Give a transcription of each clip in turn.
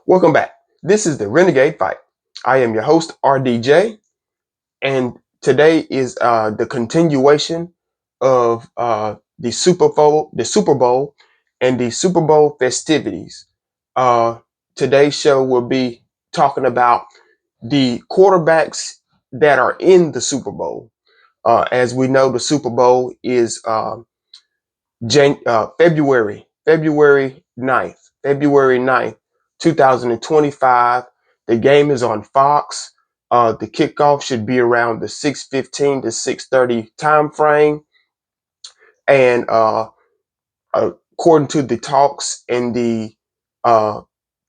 Welcome back. This is the Renegade Fight. I am your host, RDJ, and today is the continuation of the Super Bowl, and the Super Bowl festivities. Uh, Today's show will be talking about the quarterbacks that are in the Super Bowl. As we know, the Super Bowl is February 9th, 2025. The game is on Fox. The kickoff should be around the 6:15 to 6:30 time frame. And according to the talks and the uh,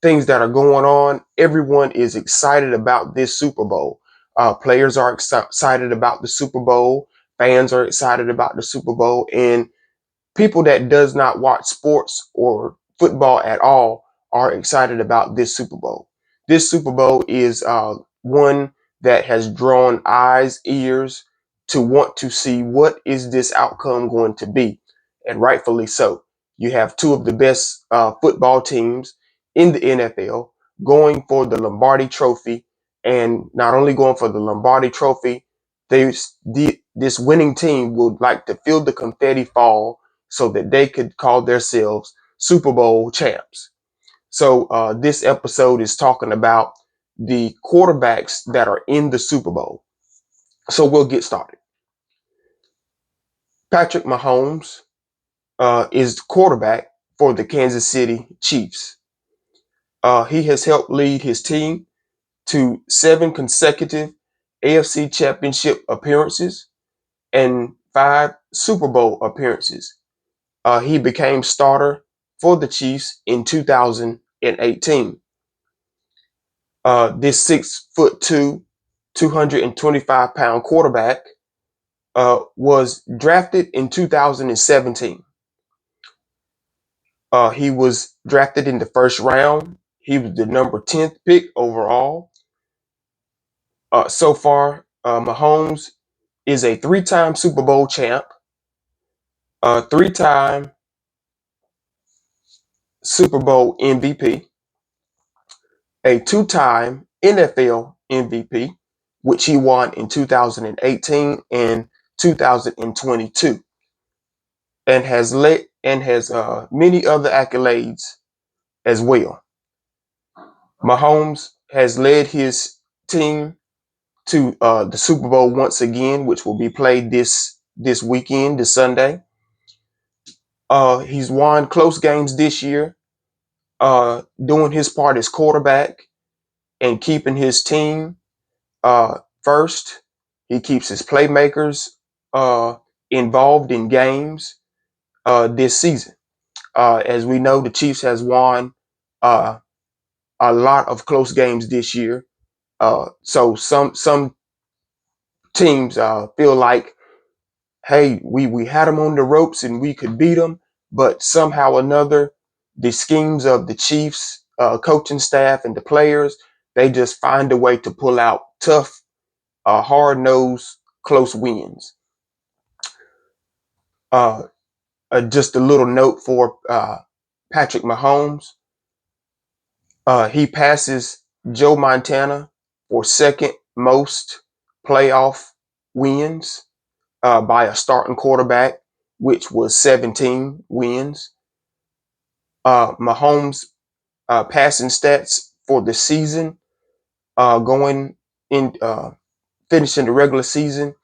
things that are going on, everyone is excited about this Super Bowl. Players are excited about the Super Bowl. Fans are excited about the Super Bowl. And people that does not watch sports or football at all are excited about this Super Bowl. This Super Bowl is one that has drawn eyes, ears to want to see what is this outcome going to be, and rightfully so. You have two of the best football teams in the NFL going for the Lombardi Trophy, and not only going for the Lombardi Trophy, this winning team would like to feel the confetti fall so that they could call themselves Super Bowl champs. So this episode is talking about the quarterbacks that are in the Super Bowl. So we'll get started. Patrick Mahomes is quarterback for the Kansas City Chiefs. He has helped lead his team to 7 consecutive AFC Championship appearances and 5 Super Bowl appearances. He became starter for the Chiefs in 2018. This 6'2", 225-pound quarterback was drafted in 2017. He was drafted in the first round. He was the number 10th pick overall. So far, Mahomes is a 3-time Super Bowl champ, a 3-time Super Bowl MVP, a 2-time NFL MVP, which he won in 2018 and 2022, and has many other accolades as well. Mahomes has led his team to the Super Bowl once again, which will be played this weekend, this Sunday. He's won close games this year, doing his part as quarterback and keeping his team first. He keeps his playmakers involved in games this season. As we know, the Chiefs has won uh, a lot of close games this year. So some teams feel like, hey, we had them on the ropes and we could beat them, but somehow or another, the schemes of the Chiefs coaching staff and the players, they just find a way to pull out tough, hard-nosed, close wins. Uh, just a little note for Patrick Mahomes. He passes Joe Montana for second most playoff wins by a starting quarterback, which was 17 wins. Mahomes' passing stats for the season, going in, finishing the regular season,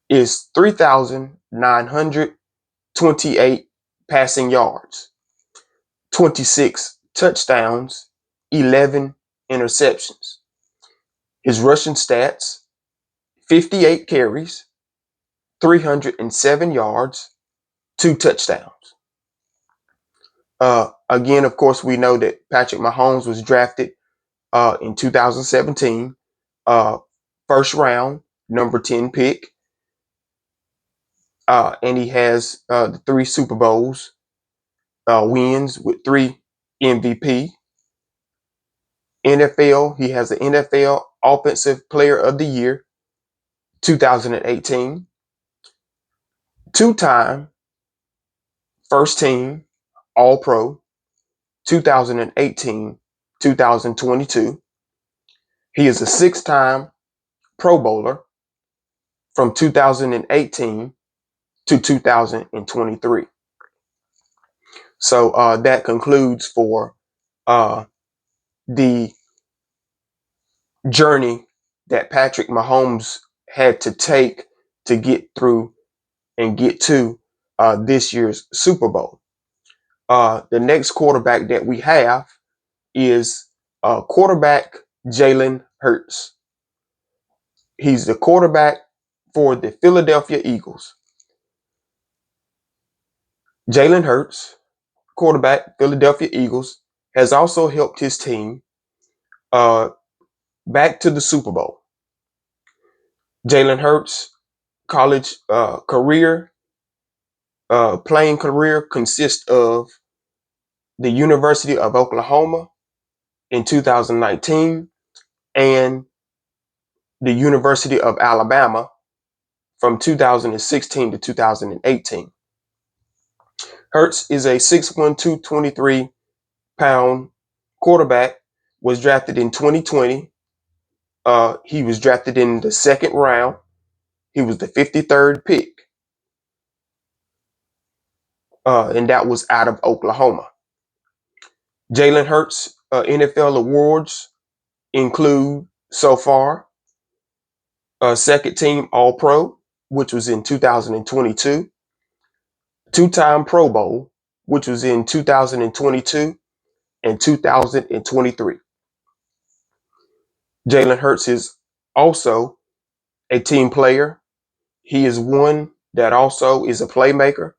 is 3,928 passing yards, 26 touchdowns, 11 interceptions. His rushing stats, 58 carries, 307 yards, 2 touchdowns. Again, of course, we know that Patrick Mahomes was drafted in 2017, first round, number 10 pick. And he has the 3 Super Bowls wins with 3 MVP. NFL, he has the NFL Offensive Player of the Year, 2018. 2-time first team All-Pro, 2018, 2022. He is a 6-time Pro Bowler from 2018 to 2023. So that concludes for the journey that Patrick Mahomes had to take to get through and get to this year's Super Bowl. The next quarterback that we have is quarterback Jalen Hurts. He's the quarterback for the Philadelphia Eagles. Jalen Hurts, quarterback, Philadelphia Eagles, has also helped his team back to the Super Bowl. Jalen Hurts' college playing career consists of the University of Oklahoma in 2019 and the University of Alabama from 2016 to 2018. Hurts is a 6'1", 223-pound quarterback, was drafted in 2020. He was drafted in the second round. He was the 53rd pick, and that was out of Oklahoma. Jalen Hurts' NFL awards include so far second team All-Pro, which was in 2022, two-time Pro Bowl, which was in 2022 and 2023. Jalen Hurts is also a team player. He is one that also is a playmaker,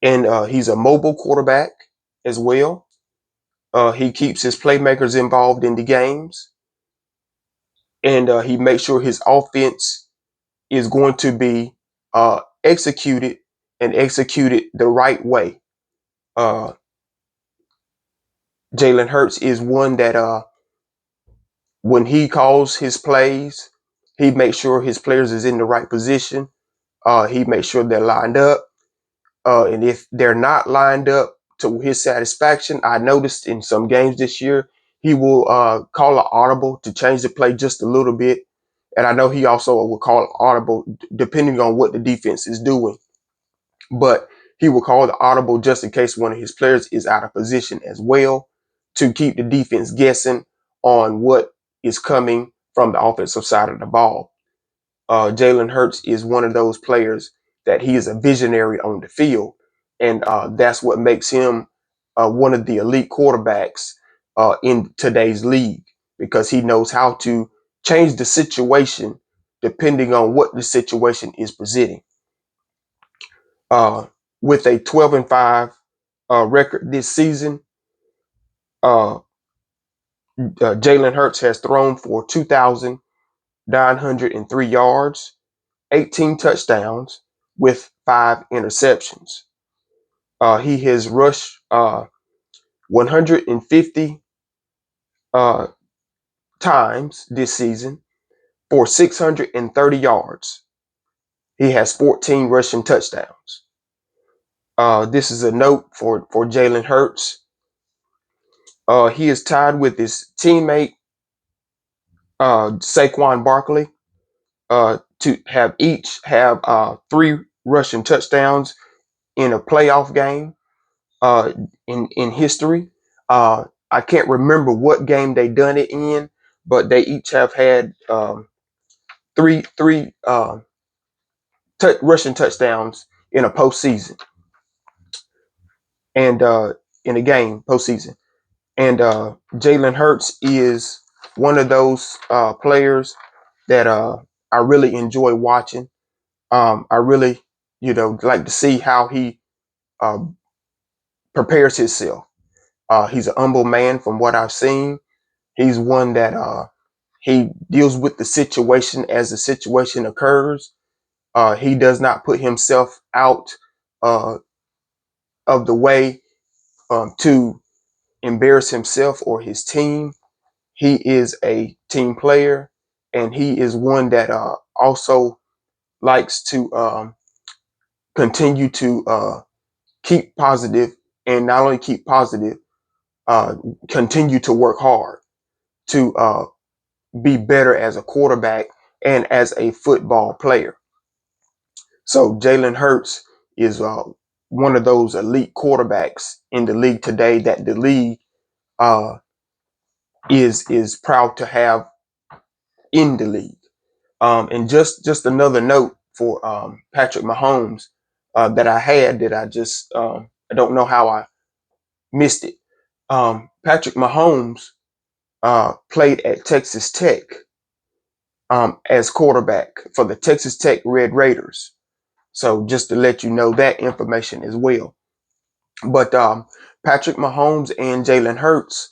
and he's a mobile quarterback as well. He keeps his playmakers involved in the games, and he makes sure his offense is going to be executed and executed the right way. Jalen Hurts is one that when he calls his plays, he makes sure his players is in the right position. He makes sure they're lined up. And if they're not lined up to his satisfaction, I noticed in some games this year, he will call an audible to change the play just a little bit. And I know he also will call an audible depending on what the defense is doing. But he will call the audible just in case one of his players is out of position as well, to keep the defense guessing on what is coming from the offensive side of the ball. Jalen Hurts is one of those players that he is a visionary on the field. And that's what makes him one of the elite quarterbacks in today's league, because he knows how to change the situation depending on what the situation is presenting. With a 12-5 record this season, Jalen Hurts has thrown for 2,903 yards, 18 touchdowns, with 5 interceptions. He has rushed 150 times this season for 630 yards. He has 14 rushing touchdowns. This is a note for Jalen Hurts. He is tied with his teammate Saquon Barkley to have each have 3 rushing touchdowns in a playoff game in history. I can't remember what game they done it in, but they each have had three rushing touchdowns in a postseason, and in a game postseason. And Jalen Hurts is one of those players that I really enjoy watching. I really, like to see how he prepares himself. He's an humble man from what I've seen. He's one that he deals with the situation as the situation occurs. He does not put himself out uh, of the way to embarrass himself or his team. He is a team player, and he is one that also likes to continue to keep positive, and not only keep positive, uh, continue to work hard to be better as a quarterback and as a football player. So Jalen Hurts is one of those elite quarterbacks in the league today that the league uh, is proud to have in the league. And just another note for Patrick Mahomes that I had that I don't know how I missed it. Patrick Mahomes played at Texas Tech as quarterback for the Texas Tech Red Raiders. So just to let you know that information as well. But Patrick Mahomes and Jalen Hurts,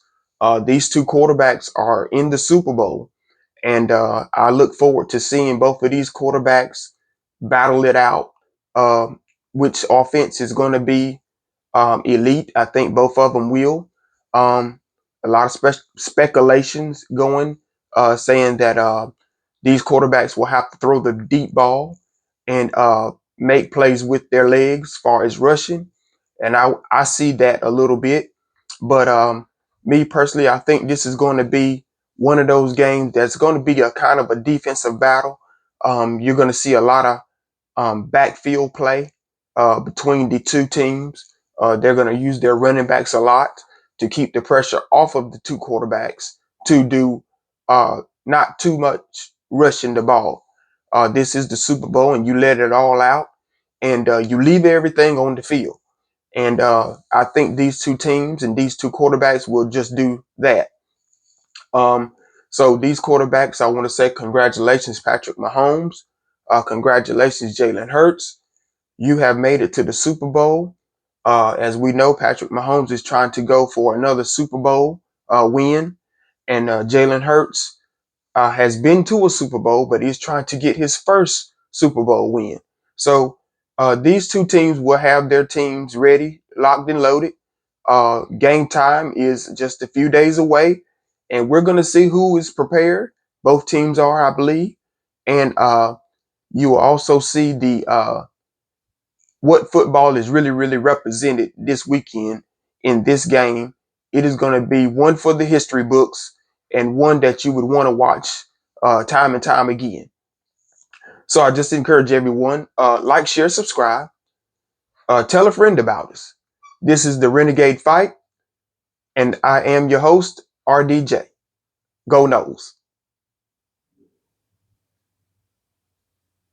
these two quarterbacks are in the Super Bowl. And I look forward to seeing both of these quarterbacks battle it out. Which offense is going to be elite? I think both of them will. Um, a lot of speculations going, saying that these quarterbacks will have to throw the deep ball and make plays with their legs, as far as rushing. And I see that a little bit. But me personally, I think this is going to be one of those games that's going to be a kind of a defensive battle. You're going to see a lot of backfield play between the two teams. They're going to use their running backs a lot to keep the pressure off of the two quarterbacks to do not too much rushing the ball. This is the Super Bowl, and you let it all out, and you leave everything on the field. And I think these two teams and these two quarterbacks will just do that. Um, so these quarterbacks, I want to say congratulations, Patrick Mahomes. Congratulations, Jalen Hurts. You have made it to the Super Bowl. As we know, Patrick Mahomes is trying to go for another Super Bowl win, and Jalen Hurts has been to a Super Bowl, but he's trying to get his first Super Bowl win. So these two teams will have their teams ready, locked and loaded. Game time is just a few days away, and we're going to see who is prepared. Both teams are, I believe, and you will also see the what football is really represented this weekend in this game. It is going to be one for the history books and one that you would want to watch time and time again. So I just encourage everyone, like, share, subscribe, tell a friend about us. This is the Renegade Fight, and I am your host, RDJ. Go Noles.